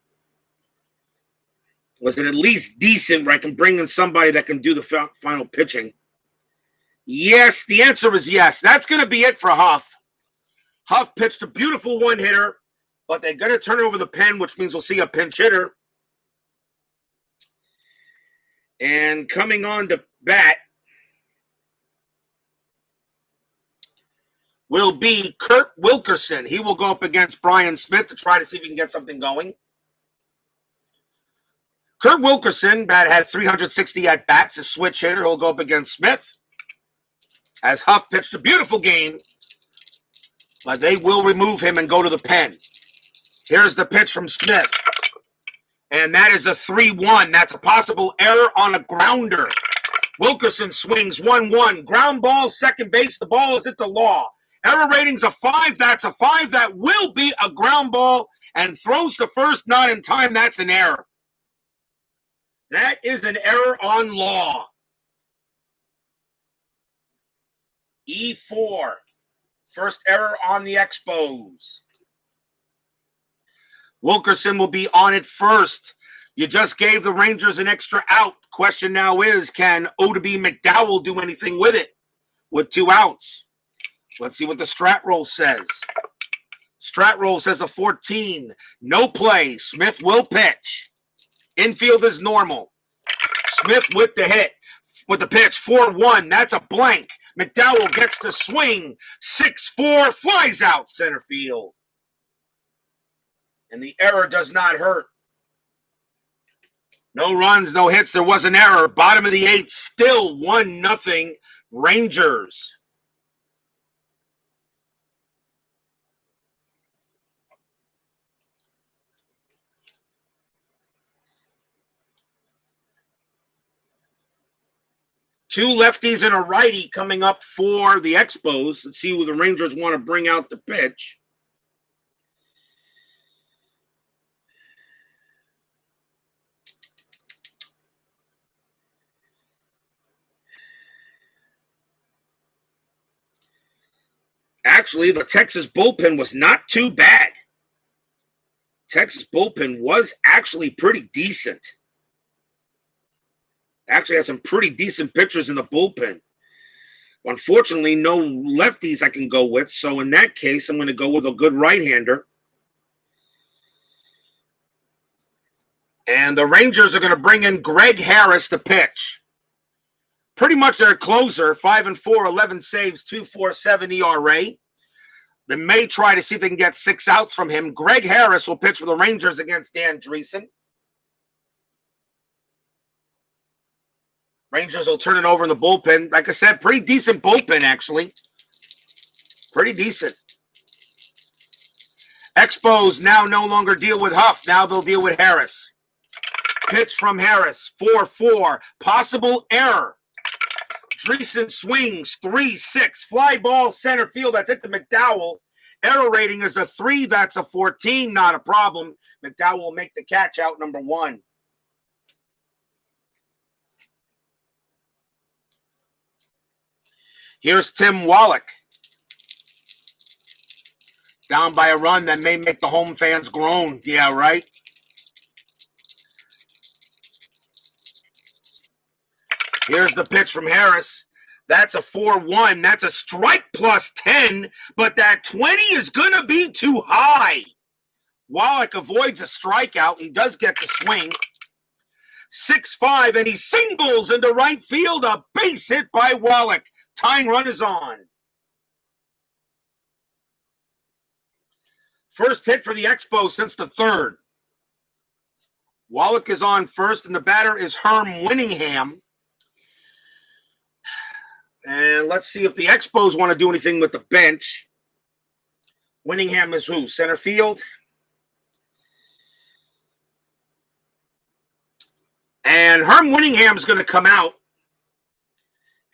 Was it at least decent where I can bring in somebody that can do the final pitching? Yes, the answer is yes. That's going to be it for Hough. Hough pitched a beautiful one-hitter, but they're going to turn it over the pen, which means we'll see a pinch hitter. And coming on to bat will be Kurt Wilkerson. He will go up against Brian Smith to try to see if he can get something going. Kurt Wilkerson had 360 at-bats, a switch hitter. He'll go up against Smith. As Hough pitched a beautiful game, but they will remove him and go to the pen. Here's the pitch from Smith. And that is a 3-1. That's a possible error on a grounder. Wilkerson swings 1-1. Ground ball, second base. The ball is at the law. Error rating's a 5. That's a 5. That will be a ground ball and throws to first, not in time. That's an error. That is an error on law. E4. First error on the Expos. Wilkerson will be on it first. You just gave the Rangers an extra out. Question now is, can Odeby McDowell do anything with it with 2 outs? Let's see what the strat roll says. Strat roll says a 14. No play. Smith will pitch. Infield is normal. Smith with the hit. With the pitch. 4-1. That's a blank. McDowell gets to swing. 6-4. Flies out center field. And the error does not hurt. No runs, no hits. There was an error. Bottom of the 8th. Still 1-0 Rangers. Two lefties and a righty coming up for the Expos. Let's see who the Rangers want to bring out the pitch. Actually, the Texas bullpen was not too bad. Texas bullpen was actually pretty decent. Actually had some pretty decent pitchers in the bullpen. Unfortunately, no lefties I can go with. So in that case, I'm going to go with a good right-hander. And the Rangers are going to bring in Greg Harris to pitch. Pretty much their closer, 5-4, 11 saves, 2.47 ERA. They may try to see if they can get 6 outs from him. Greg Harris will pitch for the Rangers against Dan Dreesen. Rangers will turn it over in the bullpen. Like I said, pretty decent bullpen, actually. Pretty decent. Expos now no longer deal with Hough. Now they'll deal with Harris. Pitch from Harris, 4-4. Possible error. Dreesen swings, 3-6. Fly ball center field. That's it to McDowell. Error rating is a 3. That's a 14. Not a problem. McDowell will make the catch out number 1. Here's Tim Wallach. Down by a run that may make the home fans groan. Yeah, right? Here's the pitch from Harris. That's a 4-1. That's a strike plus 10, but that 20 is going to be too high. Wallach avoids a strikeout. He does get the swing. 6-5, and he singles into right field. A base hit by Wallach. Tying run is on. First hit for the Expos since the 3rd. Wallach is on first, and the batter is Herm Winningham. And let's see if the Expos want to do anything with the bench. Winningham is who? Center field. And Herm Winningham is going to come out.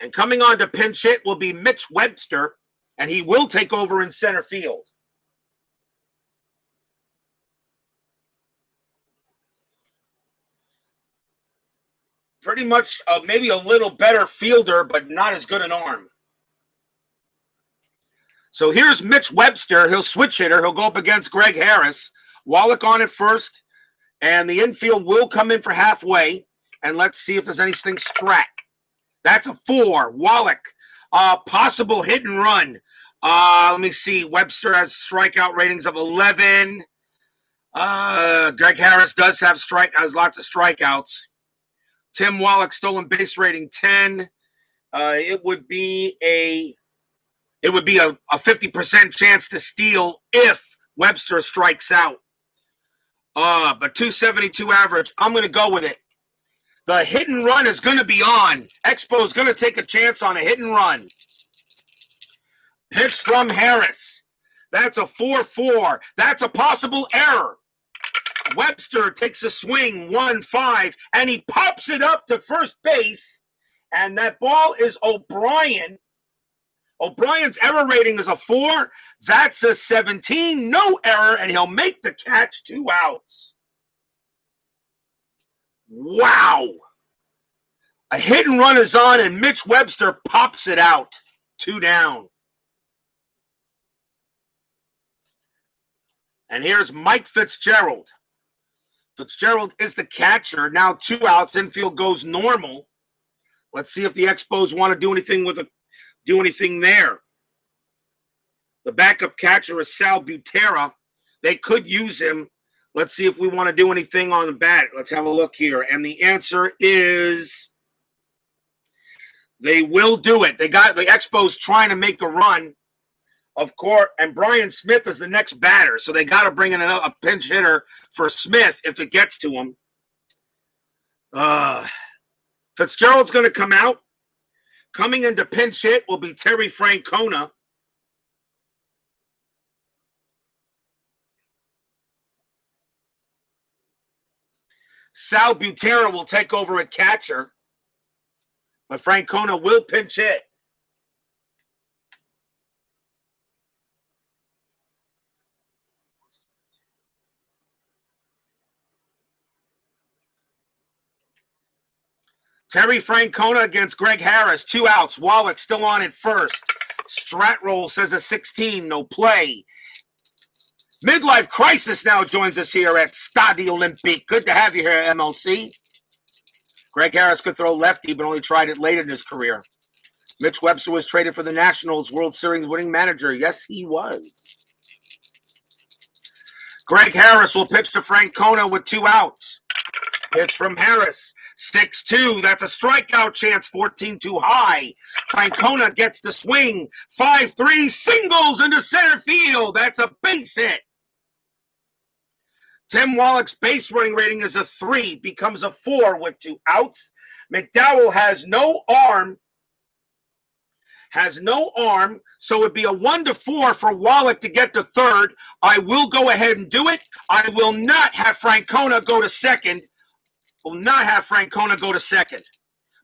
And coming on to pinch hit will be Mitch Webster, and he will take over in center field. Pretty much maybe a little better fielder, but not as good an arm. So here's Mitch Webster. He'll switch hitter. He'll go up against Greg Harris. Wallach on at first, and the infield will come in for halfway. And let's see if there's anything strat. That's a 4. Wallach, possible hit and run. Let me see. Webster has strikeout ratings of 11. Greg Harris does have has lots of strikeouts. Tim Wallach stolen base rating 10. It would be a 50% chance to steal if Webster strikes out. But 272 average. I'm going to go with it. The hit and run is going to be on. Expo is going to take a chance on a hit and run. Pitch from Harris. That's a 4-4. That's a possible error. Webster takes a swing, 1-5, and he pops it up to first base. And that ball is O'Brien. O'Brien's error rating is a 4. That's a 17. No error, and he'll make the catch. 2 outs. Wow. A hit and run is on, and Mitch Webster pops it out. 2 down. And here's Mike Fitzgerald. Fitzgerald is the catcher. Now 2 outs. Infield goes normal. Let's see if the Expos want to do anything there. The backup catcher is Sal Butera. They could use him. Let's see if we want to do anything on the bat. Let's have a look here. And the answer is they will do it. They got the Expos trying to make a run, of course, and Brian Smith is the next batter. So they got to bring in a pinch hitter for Smith if it gets to him. Fitzgerald's going to come out. Coming into pinch hit will be Terry Francona. Sal Butera will take over at catcher, but Francona will pinch hit. Terry Francona against Greg Harris, 2 outs. Wallach still on at first. Strat roll says a 16, no play. Midlife Crisis now joins us here at Stade Olympique. Good to have you here, MLC. Greg Harris could throw lefty, but only tried it late in his career. Mitch Webster was traded for the Nationals World Series winning manager. Yes, he was. Greg Harris will pitch to Francona with 2 outs. Pitch from Harris. 6-2. That's a strikeout chance. 14 too high. Francona gets the swing. 5-3. Singles into center field. That's a base hit. Tim Wallach's base running rating is a 3. Becomes a 4 with 2 outs. McDowell has no arm. So it'd be a 1-4 for Wallach to get to third. I will go ahead and do it. I will not have Francona go to second.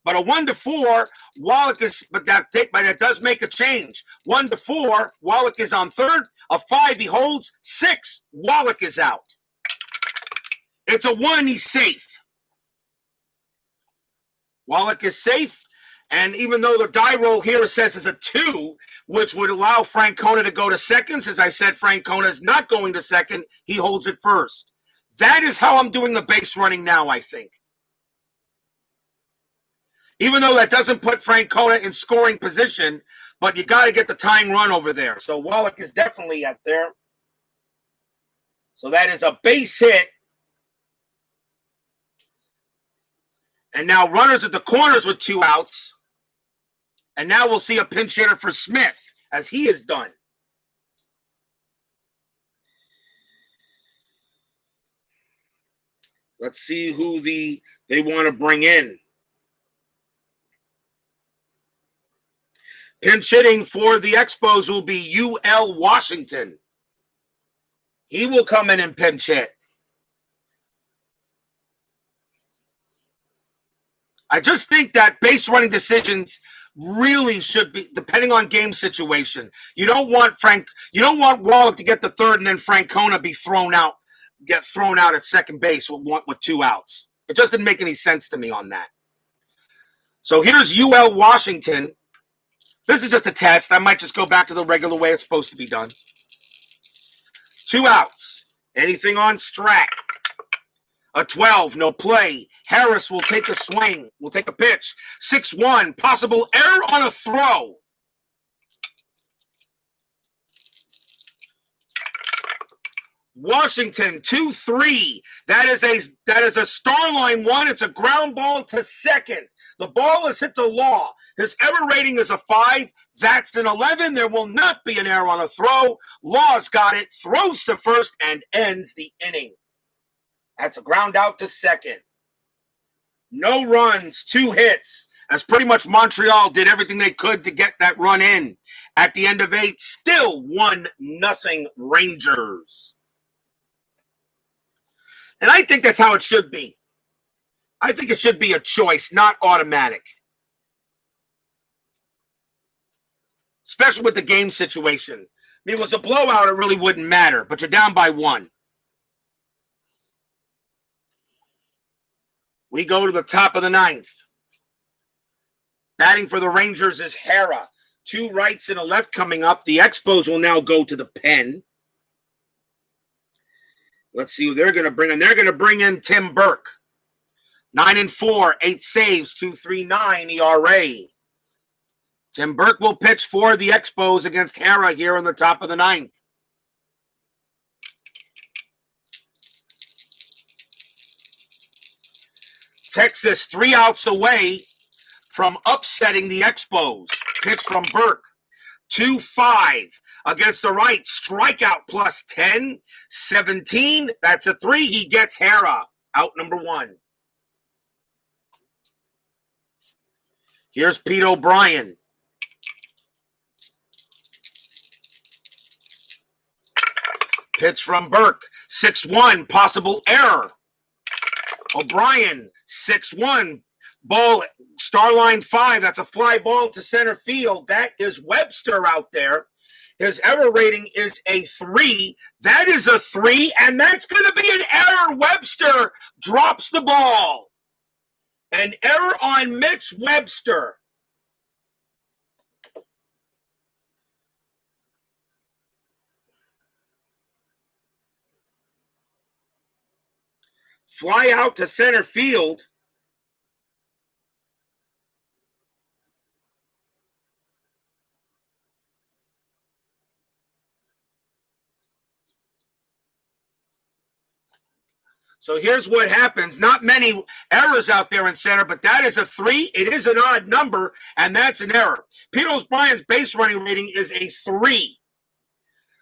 But a 1-4, Wallach is, but that does make a change. 1-4, Wallach is on third. A 5, he holds. 6, Wallach is out. It's a 1, he's safe. Wallach is safe. And even though the die roll here says is a 2, which would allow Francona to go to second, as I said, Francona is not going to second. He holds it first. That is how I'm doing the base running now, I think. Even though that doesn't put Francona in scoring position, but you got to get the tying run over there. So Wallach is definitely out there. So that is a base hit. And now runners at the corners with 2 outs. And now we'll see a pinch hitter for Smith, as he is done. Let's see who they want to bring in. Pinch hitting for the Expos will be UL Washington. He will come in and pinch hit. I just think that base running decisions really should be depending on game situation. You don't want Wallach to get the third and then Francona get thrown out at second base with 2 outs. It just didn't make any sense to me on that. So here's UL Washington. This is just a test. I might just go back to the regular way it's supposed to be done. 2 outs. Anything on Strat. A 12, no play. Harris will take a swing. Will take a pitch. 6-1, possible error on a throw. Washington 2-3. That is a star line 1. It's a ground ball to second. The ball has hit the law. His error rating is a 5. That's an 11. There will not be an error on a throw. Law's got it. Throws to first and ends the inning. That's a ground out to second. No runs, 2 hits, as pretty much Montreal did everything they could to get that run in. At the end of 8, still 1-0 Rangers. And I think that's how it should be. I think it should be a choice, not automatic. Especially with the game situation. If it was a blowout, it really wouldn't matter, but you're down by 1. We go to the top of the 9th. Batting for the Rangers is Hara. 2 rights and a left coming up. The Expos will now go to the pen. Let's see who they're going to bring in. They're going to bring in Tim Burke. 9-4, 8 saves, 2.39 ERA. Tim Burke will pitch for the Expos against Hara here on the top of the 9th. Texas 3 outs away from upsetting the Expos. Pitch from Burke. 2-5 against the right. Strikeout plus 10. 17. That's a 3. He gets Hara. Out number 1. Here's Pete O'Brien. Pitch from Burke. 6-1. Possible error. O'Brien, 6-1, ball, star line 5. That's a fly ball to center field. That is Webster out there. His error rating is a 3. That is a 3, and that's going to be an error. Webster drops the ball. An error on Mitch Webster. Fly out to center field. So here's what happens. Not many errors out there in center, but that is a 3. It is an odd number, and that's an error. Peter O'Brien's base running rating is a 3.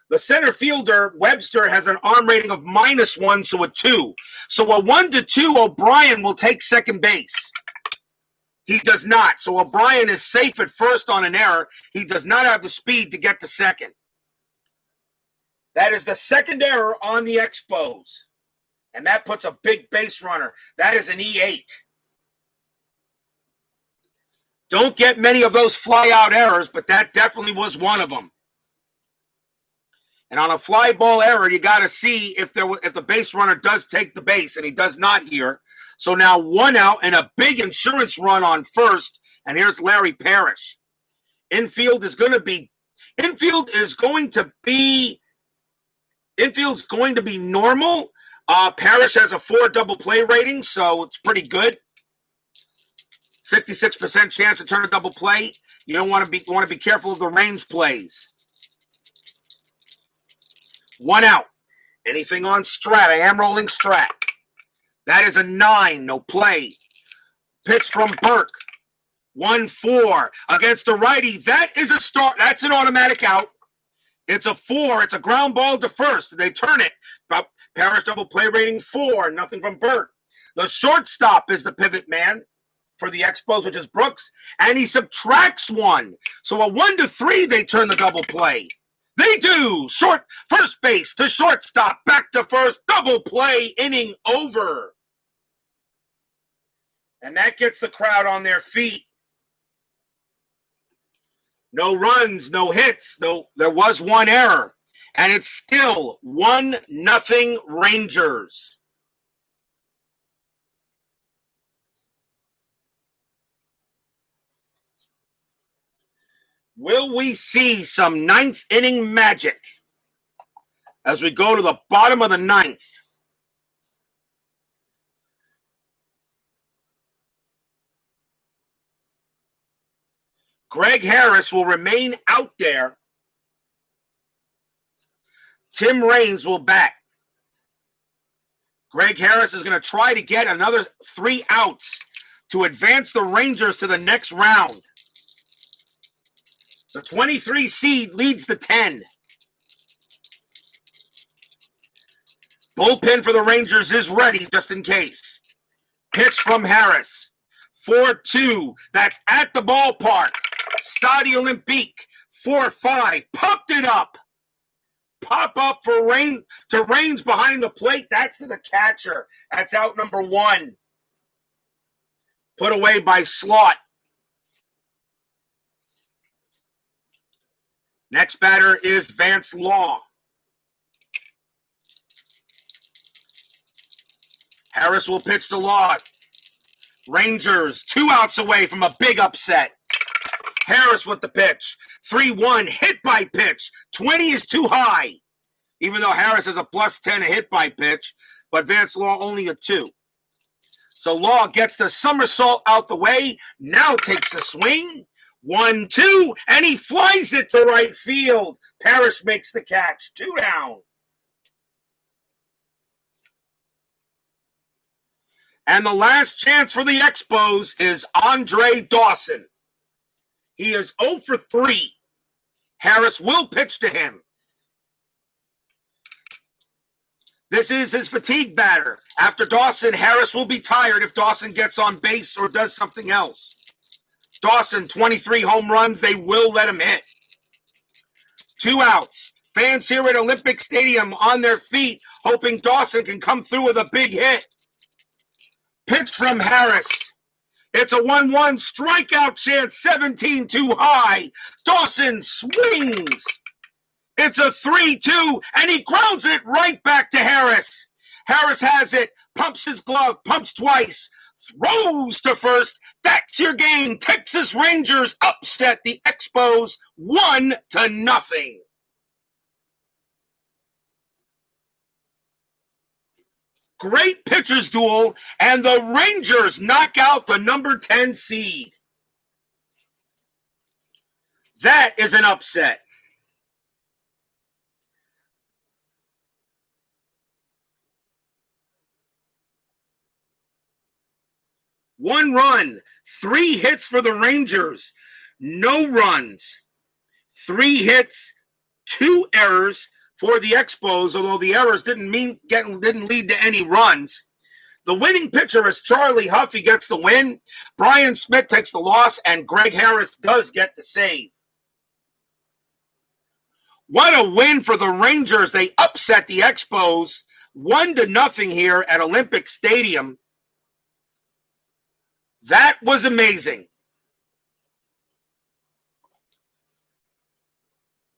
The center fielder, Webster, has an arm rating of -1, so a 2. So a 1-2, O'Brien will take second base. He does not. So O'Brien is safe at first on an error. He does not have the speed to get to second. That is the second error on the Expos. And that puts a big base runner. That is an E8. Don't get many of those fly-out errors, but that definitely was one of them. And on a fly ball error, you got to see if the base runner does take the base, and he does not here. So now 1 out and a big insurance run on first, and here's Larry Parrish. Infield's going to be normal. Parrish has a 4 double play rating, so it's pretty good. 66% chance to turn a double play. You don't want to be careful of the range plays. 1 out. Anything on Strat? I am rolling Strat. That is a 9. No play. Pitch from Burke. 1-4 against the righty. That is a start. That's an automatic out. It's a 4. It's a ground ball to first. They turn it. Parrish double play rating 4. Nothing from Burke. The shortstop is the pivot man for the Expos, which is Brooks, and he subtracts 1. So a 1-3, they turn the double play. They do. First base to shortstop, back to first, double play, inning over. And that gets the crowd on their feet. No runs, no hits. There was 1 error. And it's still 1-0 Rangers. Will we see some 9th inning magic as we go to the bottom of the 9th? Greg Harris will remain out there. Tim Raines will bat. Greg Harris is going to try to get another 3 outs to advance the Rangers to the next round. The 23 seed leads the 10. Bullpen for the Rangers is ready just in case. Pitch from Harris. 4-2. That's at the ballpark. Stade Olympique. 4-5. Pumped it up. Pop up for Raines behind the plate. That's to the catcher. That's out number 1. Put away by Slot. Next batter is Vance Law. Harris will pitch to Law. Rangers 2 outs away from a big upset. Harris with the pitch. 3-1 hit by pitch. 20 is too high. Even though Harris has a +10 a hit by pitch, but Vance Law only a 2. So Law gets the somersault out the way. Now takes a swing. 1-2, and he flies it to right field. Parrish makes the catch. 2 down. And the last chance for the Expos is Andre Dawson. He is 0 for 3. Harris will pitch to him. This is his fatigue batter. After Dawson, Harris will be tired if Dawson gets on base or does something else. Dawson, 23 home runs. They will let him hit. 2 outs. Fans here at Olympic Stadium on their feet, hoping Dawson can come through with a big hit. Pitch from Harris. It's a 1-1 strikeout chance, 17 too high. Dawson swings. It's a 3-2, and he grounds it right back to Harris. Harris has it, pumps his glove, pumps twice, throws to first. That's your game. Texas Rangers upset the Expos 1-0. great pitchers duel, and the Rangers knock out the number 10 seed. That is an upset. One run, 3 hits for the Rangers, no runs, 3 hits, 2 errors for the Expos, although the errors didn't lead to any runs. The winning pitcher is Charlie Hough. He gets the win. Brian Smith takes the loss, and Greg Harris does get the save. What a win for the Rangers. They upset the Expos 1-0 here at Olympic Stadium. That was amazing.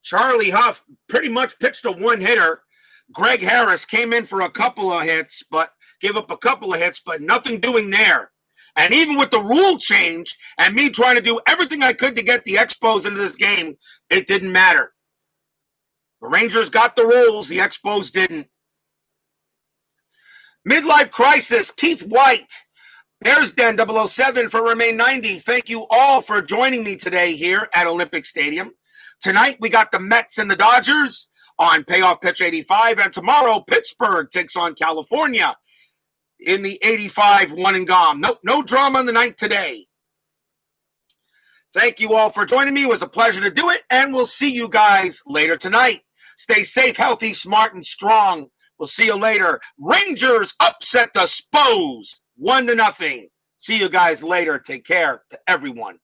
Charlie Hough pretty much pitched a one-hitter. Greg Harris came in for a couple of hits, but gave up a couple of hits, but nothing doing there. And even with the rule change and me trying to do everything I could to get the Expos into this game, it didn't matter. The Rangers got the rules, the Expos didn't. Midlife crisis, Keith White, Bears Den 007 for Remain 90. Thank you all for joining me today here at Olympic Stadium. Tonight, we got the Mets and the Dodgers on Payoff Pitch 85. And tomorrow, Pittsburgh takes on California in the 85 one and gone. No drama on the night today. Thank you all for joining me. It was a pleasure to do it. And we'll see you guys later tonight. Stay safe, healthy, smart, and strong. We'll see you later. Rangers upset the Expos 1-0. See you guys later. Take care to everyone.